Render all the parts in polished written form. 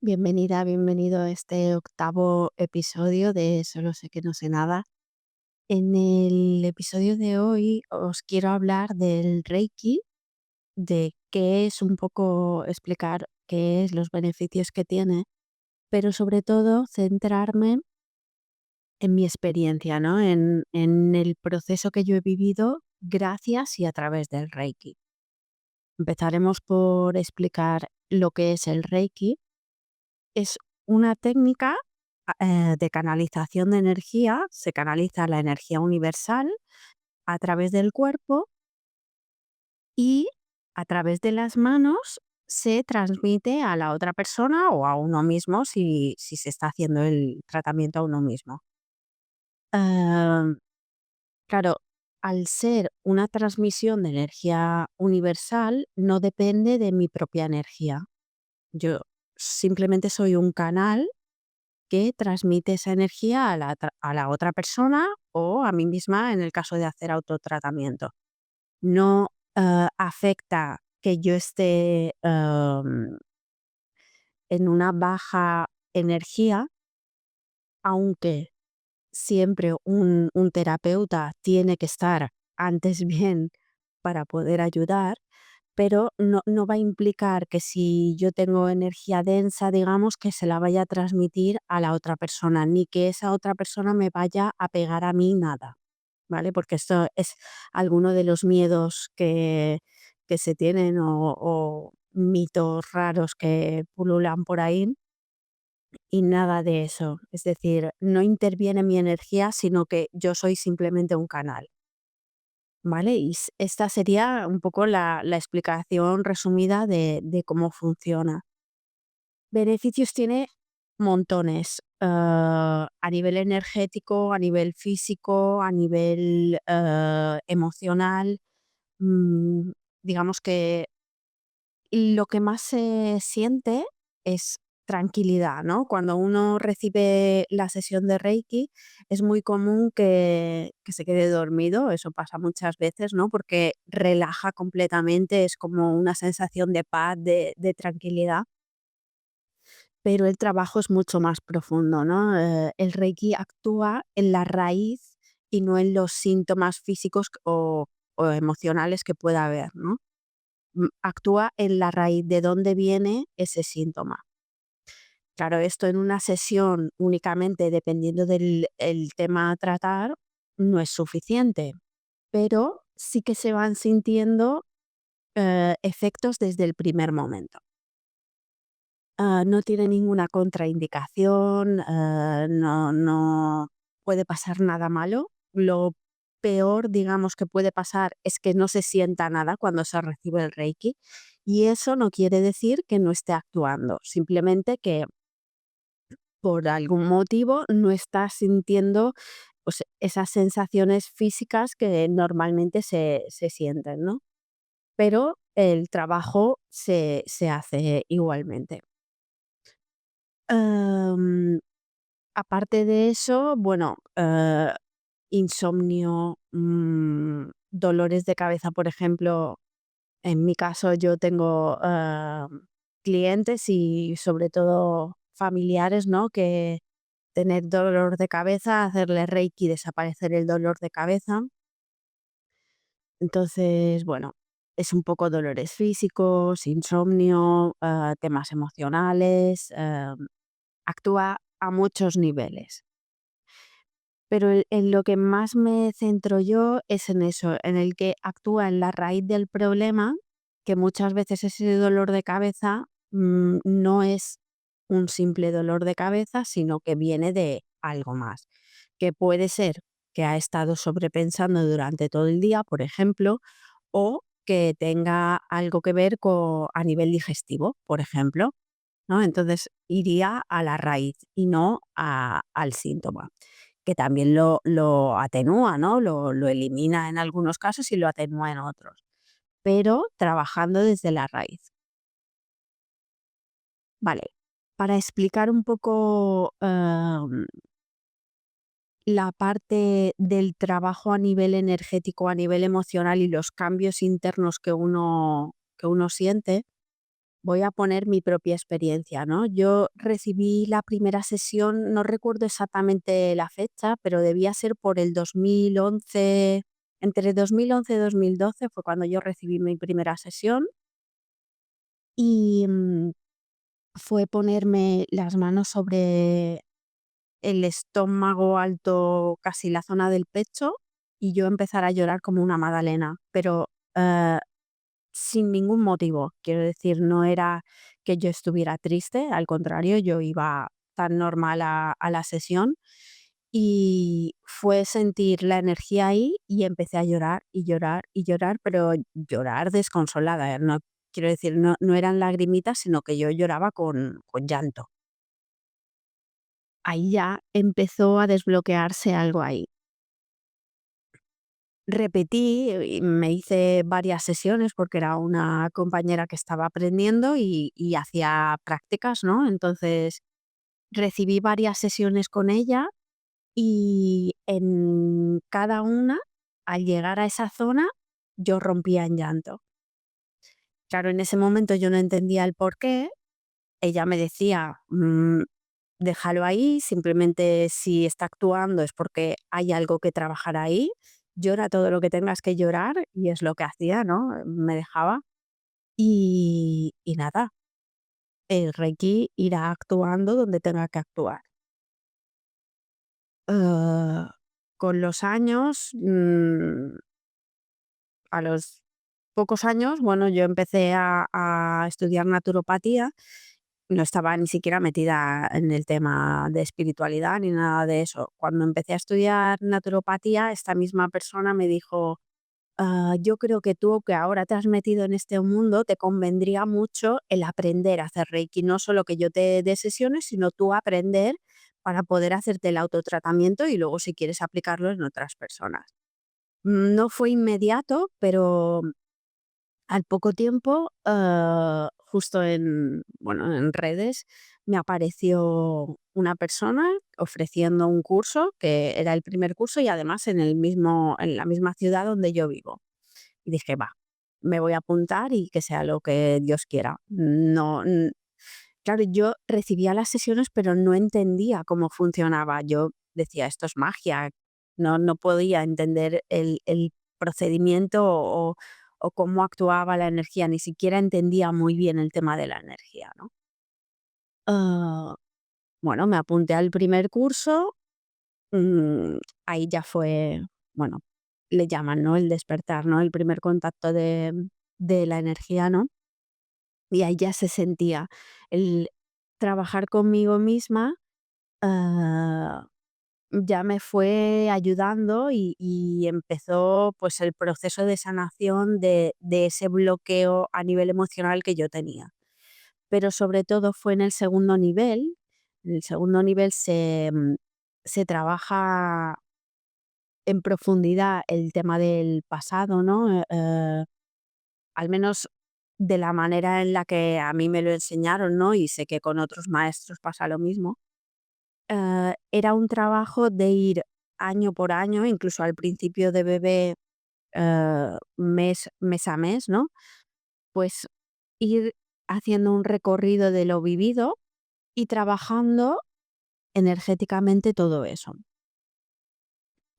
Bienvenida, bienvenido a este octavo episodio de Solo sé que no sé nada. En el episodio de hoy os quiero hablar del Reiki, de qué es un poco, explicar qué es, los beneficios que tiene, pero sobre todo centrarme en mi experiencia, ¿no? En el proceso que yo he vivido gracias y a través del Reiki. Empezaremos por explicar lo que es el Reiki. Es una técnica de canalización de energía. Se canaliza la energía universal a través del cuerpo y a través de las manos se transmite a la otra persona o a uno mismo si se está haciendo el tratamiento a uno mismo. Em, claro, al ser una transmisión de energía universal, no depende de mi propia energía. Yo simplemente soy un canal que transmite esa energía a la otra persona o a mí misma en el caso de hacer autotratamiento. No afecta que yo esté en una baja energía, aunque siempre un terapeuta tiene que estar antes bien para poder ayudar, pero no va a implicar que si yo tengo energía densa, digamos, que se la vaya a transmitir a la otra persona, ni que esa otra persona me vaya a pegar a mí nada, ¿vale? Porque esto es alguno de los miedos que se tienen o mitos raros que pululan por ahí y nada de eso. Es decir, no interviene mi energía, sino que yo soy simplemente un canal. ¿Vale? Y esta sería un poco la explicación resumida de cómo funciona. Beneficios tiene montones, a nivel energético, a nivel físico, a nivel emocional. mm, digamos que lo que más se siente es tranquilidad, ¿no? Cuando uno recibe la sesión de Reiki, es muy común que se quede dormido, eso pasa muchas veces, ¿no? Porque relaja completamente, es como una sensación de paz, de tranquilidad, pero el trabajo es mucho más profundo, ¿no? El Reiki actúa en la raíz y no en los síntomas físicos o emocionales que pueda haber, ¿no? Actúa en la raíz de dónde viene ese síntoma. Claro, esto en una sesión únicamente dependiendo del el tema a tratar no es suficiente, pero sí que se van sintiendo efectos desde el primer momento. No tiene ninguna contraindicación, no puede pasar nada malo. Lo peor, digamos, que puede pasar es que no se sienta nada cuando se recibe el Reiki, y eso no quiere decir que no esté actuando, simplemente que por algún motivo no estás sintiendo, pues, esas sensaciones físicas que normalmente se sienten, ¿no? Pero el trabajo se hace igualmente. Em, aparte de eso, bueno, insomnio, dolores de cabeza, por ejemplo, en mi caso yo tengo, clientes y sobre todo familiares, ¿no? Que tener dolor de cabeza, hacerle reiki, desaparecer el dolor de cabeza. Entonces, bueno, es un poco dolores físicos, insomnio, temas emocionales, actúa a muchos niveles. Pero en lo que más me centro yo es en eso, en el que actúa en la raíz del problema, que muchas veces ese dolor de cabeza, no es un simple dolor de cabeza, sino que viene de algo más, que puede ser que ha estado sobrepensando durante todo el día, por ejemplo, o que tenga algo que ver a nivel digestivo, por ejemplo, ¿no? Entonces iría a la raíz y no al síntoma, que también lo atenúa, ¿no? Lo elimina en algunos casos y lo atenúa en otros, pero trabajando desde la raíz. Vale, para explicar un poco la parte del trabajo a nivel energético, a nivel emocional y los cambios internos que uno siente, voy a poner mi propia experiencia, ¿no? Yo recibí la primera sesión, no recuerdo exactamente la fecha, pero debía ser por el 2011, entre 2011 y 2012 fue cuando yo recibí mi primera sesión y fue ponerme las manos sobre el estómago alto, casi la zona del pecho, y yo empezar a llorar como una magdalena, pero eh, sin ningún motivo. Quiero decir, no era que yo estuviera triste, al contrario, yo iba tan normal a la sesión y fue sentir la energía ahí y empecé a llorar y llorar y llorar, pero llorar desconsolada. No, quiero decir, no eran lagrimitas, sino que yo lloraba con llanto. Ahí ya empezó a desbloquearse algo ahí. Repetí y me hice varias sesiones porque era una compañera que estaba aprendiendo y hacía prácticas, ¿no? Entonces recibí varias sesiones con ella y en cada una, al llegar a esa zona, yo rompía en llanto. Claro, en ese momento yo no entendía el porqué. Ella me decía, déjalo ahí, simplemente si está actuando es porque hay algo que trabajar ahí, llora todo lo que tengas que llorar y es lo que hacía, ¿no? Me dejaba y nada, el Reiki irá actuando donde tenga que actuar. Ah, con los años, a los pocos años, bueno, yo empecé a estudiar naturopatía. No estaba ni siquiera metida en el tema de espiritualidad ni nada de eso. Cuando empecé a estudiar naturopatía, esta misma persona me dijo: yo creo que tú que ahora te has metido en este mundo, te convendría mucho el aprender a hacer Reiki, no solo que yo te dé sesiones, sino tú aprender para poder hacerte el autotratamiento y luego si quieres aplicarlo en otras personas". No fue inmediato, pero al poco tiempo, justo bueno, en redes, me apareció una persona ofreciendo un curso, que era el primer curso y además en la misma ciudad donde yo vivo. Y dije: "Va, me voy a apuntar y que sea lo que Dios quiera". No, claro, yo recibía las sesiones, pero no entendía cómo funcionaba. Yo decía: "Esto es magia". No podía entender el procedimiento o cómo actuaba la energía, ni siquiera entendía muy bien el tema de la energía, ¿no? Ah, bueno, me apunté al primer curso, mm, ahí ya fue, bueno, le llaman, ¿no? El despertar, ¿no? El primer contacto de la energía, ¿no? Y ahí ya se sentía el trabajar conmigo misma, ah, ya me fue ayudando y empezó, pues, el proceso de sanación de ese bloqueo a nivel emocional que yo tenía. Pero sobre todo fue en el segundo nivel. En el segundo nivel se trabaja en profundidad el tema del pasado, ¿no? Al menos de la manera en la que a mí me lo enseñaron, ¿no? Y sé que con otros maestros pasa lo mismo. Era un trabajo de ir año por año, incluso al principio de bebé, mes a mes, ¿no? Pues ir haciendo un recorrido de lo vivido y trabajando energéticamente todo eso.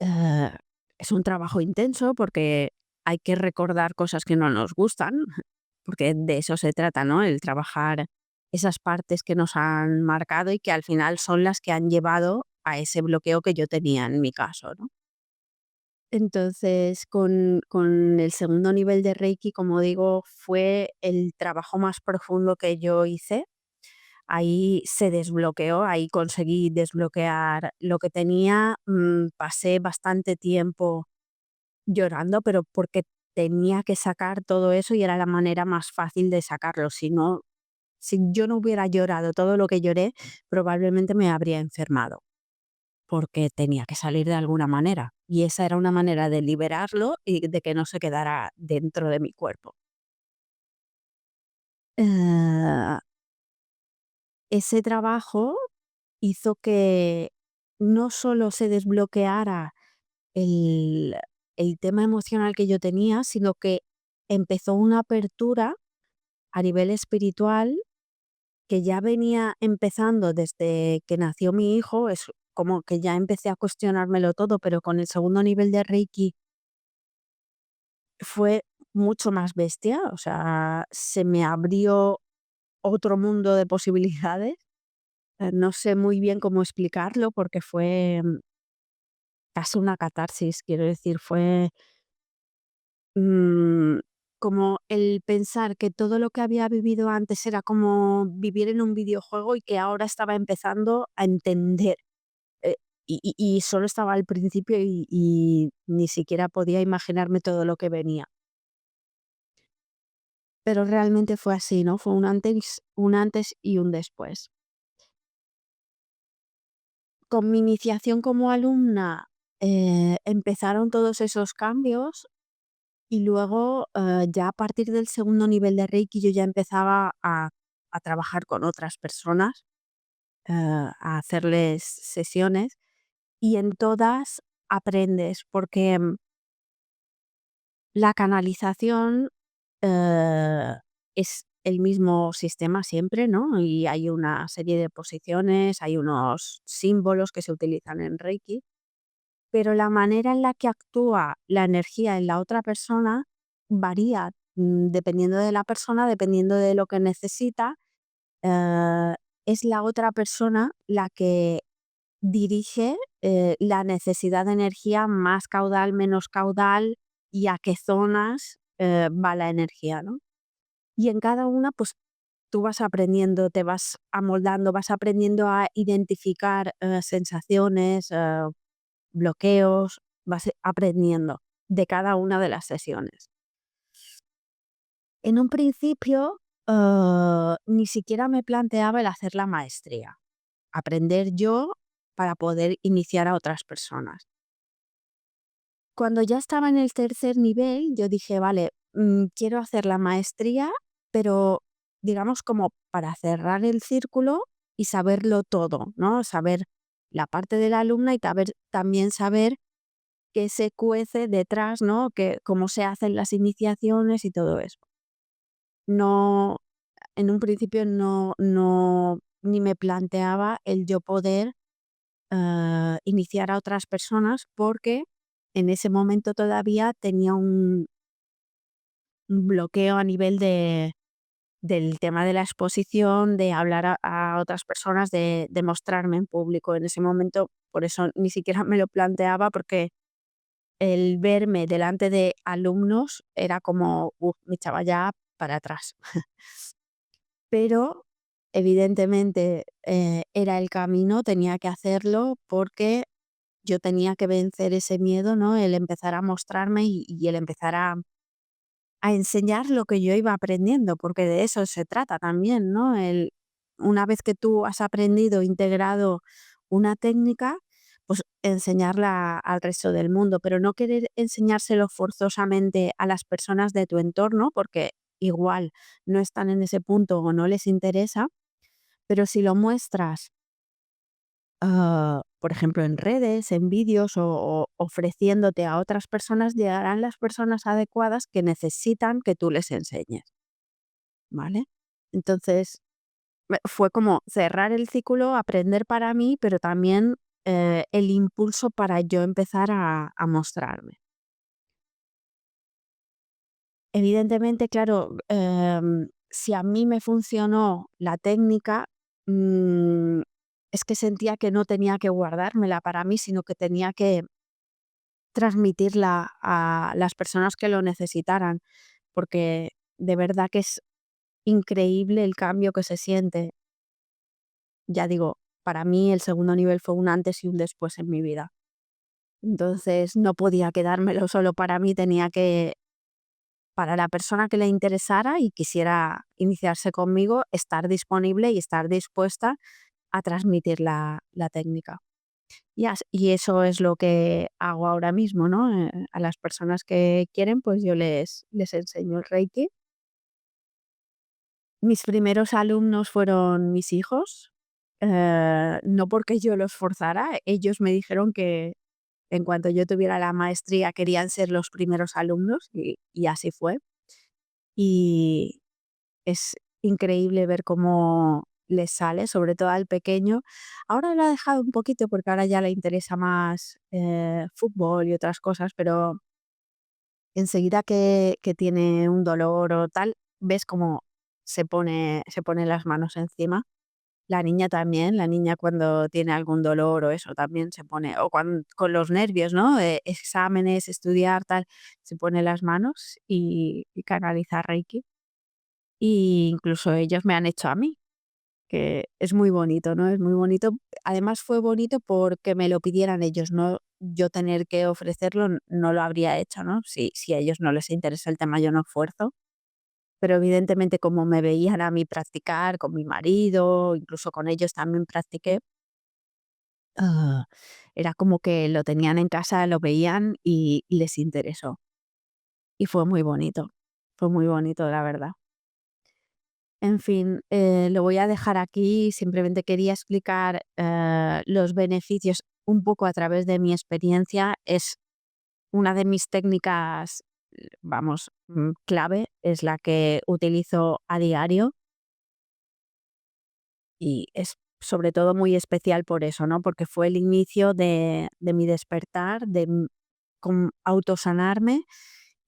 Eh, es un trabajo intenso porque hay que recordar cosas que no nos gustan, porque de eso se trata, ¿no? El trabajar esas partes que nos han marcado y que al final son las que han llevado a ese bloqueo que yo tenía en mi caso, ¿no? Entonces, con el segundo nivel de Reiki, como digo, fue el trabajo más profundo que yo hice. Ahí se desbloqueó, ahí conseguí desbloquear lo que tenía. Pasé bastante tiempo llorando, pero porque tenía que sacar todo eso y era la manera más fácil de sacarlo. Si yo no hubiera llorado todo lo que lloré, probablemente me habría enfermado, porque tenía que salir de alguna manera. Y esa era una manera de liberarlo y de que no se quedara dentro de mi cuerpo. Eh, ese trabajo hizo que no solo se desbloqueara el, el tema emocional que yo tenía, sino que empezó una apertura a nivel espiritual, que ya venía empezando desde que nació mi hijo, es como que ya empecé a cuestionármelo todo, pero con el segundo nivel de Reiki fue mucho más bestia, o sea, se me abrió otro mundo de posibilidades. No sé muy bien cómo explicarlo porque fue casi una catarsis, quiero decir, fue mm, como el pensar que todo lo que había vivido antes era como vivir en un videojuego y que ahora estaba empezando a entender. eh, y solo estaba al principio y ni siquiera podía imaginarme todo lo que venía. Pero realmente fue así, ¿no? Fue un antes y un después. Con mi iniciación como alumna, empezaron todos esos cambios y luego, ya a partir del segundo nivel de Reiki, yo ya empezaba a trabajar con otras personas, a hacerles sesiones, y en todas aprendes, porque, la canalización, eh, es el mismo sistema siempre, ¿no? Y hay una serie de posiciones, hay unos símbolos que se utilizan en Reiki, pero la manera en la que actúa la energía en la otra persona varía, dependiendo de la persona, dependiendo de lo que necesita. eh, es la otra persona la que dirige, la necesidad de energía, más caudal, menos caudal, y a qué zonas, va la energía, ¿no? Y en cada una, pues, tú vas aprendiendo, te vas amoldando, vas aprendiendo a identificar, sensaciones, bloqueos, vas aprendiendo de cada una de las sesiones. En un principio, ni siquiera me planteaba el hacer la maestría, aprender yo para poder iniciar a otras personas. Cuando ya estaba en el tercer nivel, yo dije, vale, quiero hacer la maestría, pero digamos como para cerrar el círculo y saberlo todo, ¿no? Saber la parte de la alumna y también saber qué se cuece detrás, ¿no? Que cómo se hacen las iniciaciones y todo eso. No, en un principio no ni me planteaba el yo poder, iniciar a otras personas, porque en ese momento todavía tenía un bloqueo a nivel del tema de la exposición, de hablar a otras personas, de mostrarme en público. En ese momento, por eso ni siquiera me lo planteaba, porque el verme delante de alumnos era como, me echaba ya para atrás. Pero evidentemente, era el camino, tenía que hacerlo porque yo tenía que vencer ese miedo, ¿no? El empezar a mostrarme y el empezar a enseñar lo que yo iba aprendiendo, porque de eso se trata también, ¿no? Una vez que tú has aprendido, integrado una técnica, pues enseñarla al resto del mundo, pero no querer enseñárselo forzosamente a las personas de tu entorno, porque igual no están en ese punto o no les interesa, pero si lo muestras, por ejemplo, en redes, en vídeos o ofreciéndote a otras personas, llegarán las personas adecuadas que necesitan que tú les enseñes, ¿vale? Entonces, fue como cerrar el círculo, aprender para mí, pero también, el impulso para yo empezar a mostrarme. Evidentemente, claro, si a mí me funcionó la técnica, mm, es que sentía que no tenía que guardármela para mí, sino que tenía que transmitirla a las personas que lo necesitaran, porque de verdad que es increíble el cambio que se siente. Ya digo, para mí el segundo nivel fue un antes y un después en mi vida. Entonces no podía quedármelo solo para mí, tenía que, para la persona que le interesara y quisiera iniciarse conmigo, estar disponible y estar dispuesta a transmitir la técnica. Y eso es lo que hago ahora mismo, ¿no? A las personas que quieren, pues yo les enseño el Reiki. Mis primeros alumnos fueron mis hijos, no porque yo los forzara, ellos me dijeron que en cuanto yo tuviera la maestría querían ser los primeros alumnos y así fue. Y es increíble ver cómo le sale, sobre todo al pequeño. Ahora lo ha dejado un poquito porque ahora ya le interesa más fútbol y otras cosas, pero enseguida que tiene un dolor o tal, ves cómo se pone las manos encima. La niña también, la niña cuando tiene algún dolor o eso también se pone, o con los nervios, ¿no? Exámenes, estudiar, tal, se pone las manos y canaliza Reiki. Y incluso ellos me han hecho a mí, que es muy bonito, ¿no? Es muy bonito. Además fue bonito porque me lo pidieran ellos, no yo tener que ofrecerlo, no lo habría hecho, ¿no? Si a ellos no les interesa el tema, yo no esfuerzo. Pero evidentemente como me veían a mí practicar con mi marido, incluso con ellos también practiqué, ah, era como que lo tenían en casa, lo veían y les interesó. Y fue muy bonito, la verdad. En fin, lo voy a dejar aquí. Simplemente quería explicar los beneficios un poco a través de mi experiencia. Es una de mis técnicas, vamos, clave, es la que utilizo a diario y es sobre todo muy especial por eso, ¿no? Porque fue el inicio de mi despertar, de autosanarme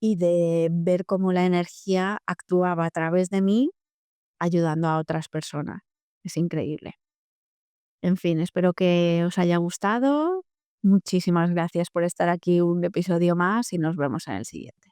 y de ver cómo la energía actuaba a través de mí ayudando a otras personas. Es increíble. En fin, espero que os haya gustado. Muchísimas gracias por estar aquí un episodio más y nos vemos en el siguiente.